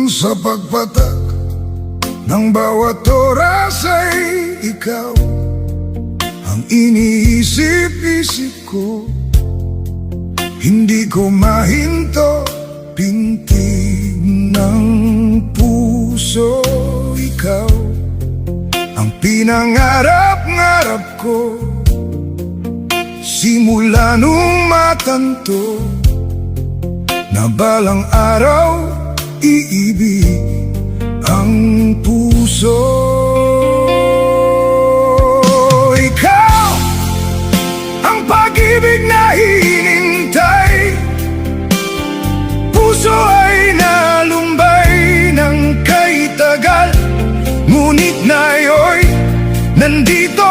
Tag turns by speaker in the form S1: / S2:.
S1: Sa pagpatak ng bawat oras ay ikaw ang iniisip-isip ko. Hindi ko mahinto, pintig ng puso. Ikaw ang pinangarap-ngarap ko, simula nung matanto na balang araw iibig ang puso. Ikaw ang pag-ibig na hinintay, puso ay nalumbay ng kay tagal, ngunit ngayon nandito